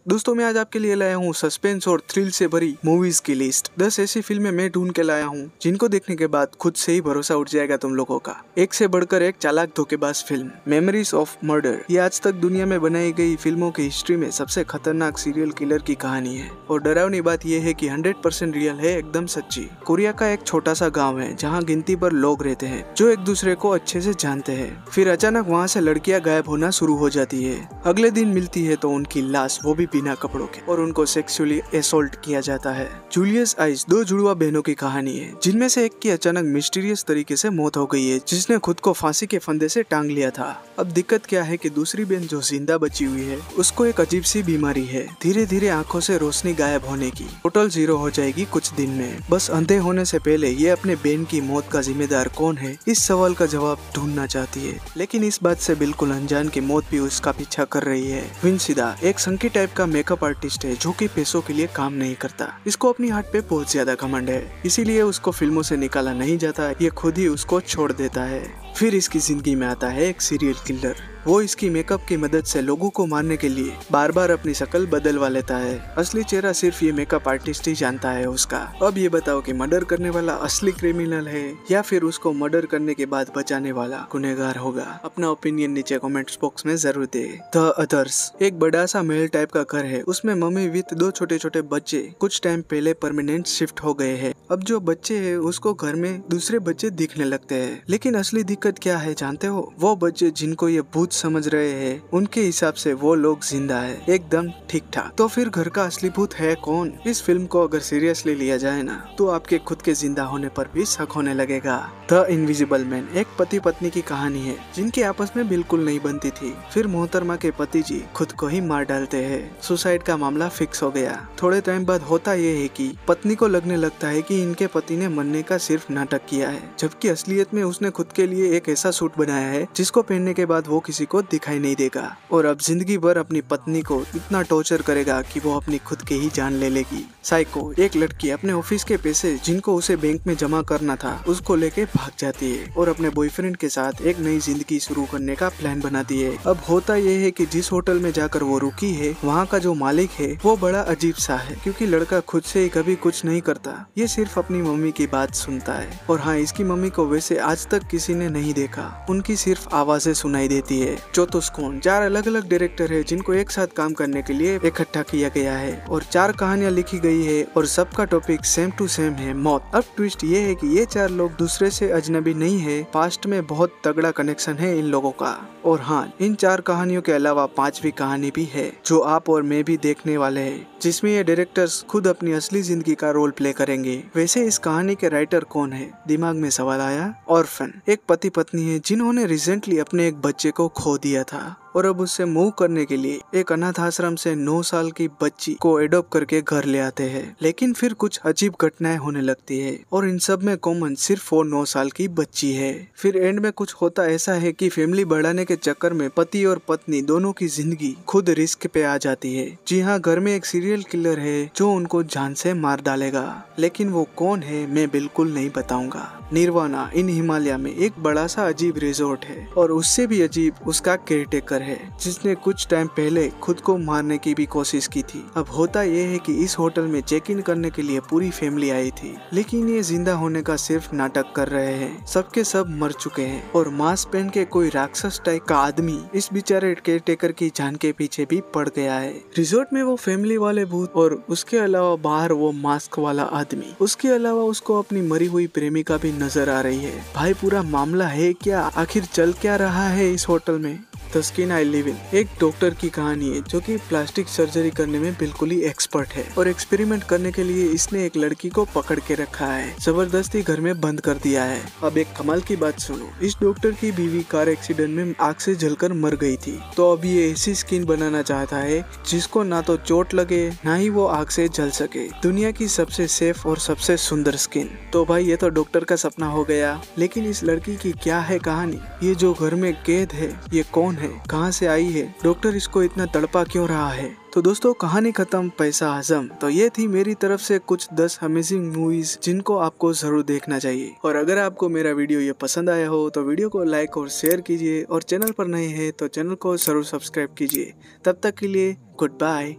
दोस्तों मैं आज आपके लिए लाया हूँ सस्पेंस और थ्रिल से भरी मूवीज की लिस्ट। 10 ऐसी फिल्में मैं ढूंढ के लाया हूँ जिनको देखने के बाद खुद से ही भरोसा उठ जाएगा तुम लोगों का। एक से बढ़कर एक चालाक धोखेबाज फिल्म मेमोरीज ऑफ मर्डर। ये आज तक दुनिया में बनाई गई फिल्मों की हिस्ट्री में सबसे खतरनाक सीरियल किलर की कहानी है और डरावनी बात यह है कि 100% रियल है, एकदम सच्ची। कोरिया का एक छोटा सा गाँव है जहाँ गिनती पर लोग रहते हैं जो एक दूसरे को अच्छे से जानते हैं। फिर अचानक वहाँ से लड़कियां गायब होना शुरू हो जाती है। अगले दिन मिलती है तो उनकी लाश, वो भी बिना कपड़ों के, और उनको सेक्सुअली असॉल्ट किया जाता है। जूलियस आइस दो जुड़वा बहनों की कहानी है जिनमें से एक की अचानक मिस्टीरियस तरीके से मौत हो गई है जिसने खुद को फांसी के फंदे से टांग लिया था। अब दिक्कत क्या है कि दूसरी बहन जो जिंदा बची हुई है उसको एक अजीब सी बीमारी है, धीरे धीरे आंखों से रोशनी गायब होने की। टोटल जीरो हो जाएगी कुछ दिन में। बस अंधे होने से पहले ये अपने बहन की मौत का जिम्मेदार कौन है, इस सवाल का जवाब ढूंढना चाहती है, लेकिन इस बात से बिल्कुल अनजान की मौत भी उसका पीछा कर रही है। विंसिदा एक संकी टाइप का मेकअप आर्टिस्ट है जो कि पैसों के लिए काम नहीं करता। इसको अपनी हार्ट पे बहुत ज्यादा घमंड है, इसीलिए उसको फिल्मों से निकाला नहीं जाता, ये खुद ही उसको छोड़ देता है। फिर इसकी जिंदगी में आता है एक सीरियल किलर। वो इसकी मेकअप की मदद से लोगों को मारने के लिए बार बार अपनी शक्ल बदलवा लेता है। असली चेहरा सिर्फ ये मेकअप आर्टिस्ट ही जानता है उसका। अब ये बताओ कि मर्डर करने वाला असली क्रिमिनल है या फिर उसको मर्डर करने के बाद बचाने वाला गुनहगार होगा। अपना ओपिनियन नीचे कमेंट्स बॉक्स में जरूर दे। द अदर्स एक बड़ा सा महल टाइप का घर है, उसमें मम्मी विथ दो छोटे छोटे बच्चे कुछ टाइम पहले परमानेंट शिफ्ट हो गए हैं। अब जो बच्चे है उसको घर में दूसरे बच्चे दिखने लगते हैं, लेकिन असली दिक्कत क्या है जानते हो? वो बच्चे जिनको ये भूत समझ रहे हैं उनके हिसाब से वो लोग जिंदा है, एकदम ठीक ठाक। तो फिर घर का असली भूत है कौन? इस फिल्म को अगर सीरियसली लिया जाए ना तो आपके खुद के जिंदा होने पर भी शक होने लगेगा। द इनविजिबल मैन एक पति पत्नी की कहानी है जिनकी आपस में बिल्कुल नहीं बनती थी। फिर मोहतरमा के पति जी खुद को ही मार डालते हैं। सुसाइड का मामला फिक्स हो गया। थोड़े टाइम बाद होता ये है कि पत्नी को लगने लगता है कि इनके पति ने मरने का सिर्फ नाटक किया है, जबकि असलियत में उसने खुद के लिए एक ऐसा सूट बनाया है जिसको पहनने के बाद वो किसी को दिखाई नहीं देगा और अब जिंदगी भर अपनी पत्नी को इतना टॉर्चर करेगा कि वो अपनी खुद की ही जान ले लेगी। साइको एक लड़की अपने ऑफिस के पैसे जिनको उसे बैंक में जमा करना था उसको लेके भाग जाती है और अपने बॉयफ्रेंड के साथ एक नई जिंदगी शुरू करने का प्लान बनाती है। अब होता यह है कि जिस होटल में जाकर वो रुकी है वहाँ का जो मालिक है वो बड़ा अजीब सा है, क्योंकि लड़का खुद से ही कभी कुछ नहीं करता, ये सिर्फ अपनी मम्मी की बात सुनता है। और हाँ, इसकी मम्मी को वैसे आज तक किसी ने नहीं देखा, उनकी सिर्फ आवाजें सुनाई देती है। चौथुस्कोन 4 अलग अलग डायरेक्टर है जिनको एक साथ काम करने के लिए इकट्ठा किया गया है और 4 कहानियां लिखी गई है और सबका टॉपिक सेम टू सेम है, मौत। अब ट्विस्ट ये है कि ये 4 लोग दूसरे से अजनबी नहीं है, पास्ट में बहुत तगड़ा कनेक्शन है इन लोगों का। और हाँ, इन 4 कहानियों के अलावा 5वीं कहानी भी है जो आप और मैं भी देखने वाले हैं, जिसमें ये डायरेक्टर्स खुद अपनी असली जिंदगी का रोल प्ले करेंगे। वैसे इस कहानी के राइटर कौन है, दिमाग में सवाल आया? ऑर्फन एक पति पत्नी है जिन्होंने रिसेंटली अपने एक बच्चे को खो दिया था और अब उससे मूव करने के लिए एक अनाथ आश्रम से 9 साल की बच्ची को एडॉप्ट करके घर ले आते हैं। लेकिन फिर कुछ अजीब घटनाएं होने लगती है और इन सब में कॉमन सिर्फ वो 9 साल की बच्ची है। फिर एंड में कुछ होता ऐसा है कि फैमिली बढ़ाने के चक्कर में पति और पत्नी दोनों की जिंदगी खुद रिस्क पे आ जाती है। जी हाँ, घर में एक सीरियल किलर है जो उनको जान से मार डालेगा, लेकिन वो कौन है मैं बिल्कुल नहीं बताऊंगा। निर्वाणा इन हिमालय में एक बड़ा सा अजीब रिजॉर्ट है और उससे भी अजीब उसका केयरटेकर है जिसने कुछ टाइम पहले खुद को मारने की भी कोशिश की थी। अब होता यह है कि इस होटल में चेक इन करने के लिए पूरी फैमिली आई थी, लेकिन ये जिंदा होने का सिर्फ नाटक कर रहे हैं। सबके सब मर चुके हैं और मास्क पहन के कोई राक्षस टाइप का आदमी इस बेचारे केयरटेकर की जान के पीछे भी पड़ गया है। रिजॉर्ट में वो फैमिली वाले भूत और उसके अलावा बाहर वो मास्क वाला आदमी, उसके अलावा उसको अपनी मरी हुई प्रेमिका भी नजर आ रही है। भाई पूरा मामला है क्या? आखिर चल क्या रहा है इस होटल में? The skin I live in एक डॉक्टर की कहानी है जो कि प्लास्टिक सर्जरी करने में बिल्कुल ही एक्सपर्ट है और एक्सपेरिमेंट करने के लिए इसने एक लड़की को पकड़ के रखा है, जबरदस्ती घर में बंद कर दिया है। अब एक कमाल की बात सुनो, इस डॉक्टर की बीवी कार एक्सीडेंट में आग से जलकर मर गई थी, तो अब ये ऐसी स्किन बनाना चाहता है जिसको ना तो चोट लगे ना ही वो आग से जल सके। दुनिया की सबसे सेफ और सबसे सुंदर स्किन। तो भाई ये तो डॉक्टर का सपना हो गया, लेकिन इस लड़की की क्या है कहानी? ये जो घर में कैद है ये कौन है, कहां से आई है, डॉक्टर इसको इतना तड़पा क्यों रहा है? तो दोस्तों कहानी खत्म, पैसा हजम। तो ये थी मेरी तरफ से कुछ 10 अमेजिंग मूवीज जिनको आपको जरूर देखना चाहिए। और अगर आपको मेरा वीडियो ये पसंद आया हो तो वीडियो को लाइक और शेयर कीजिए और चैनल पर नए हैं तो चैनल को जरूर सब्सक्राइब कीजिए। तब तक के लिए गुड बाय।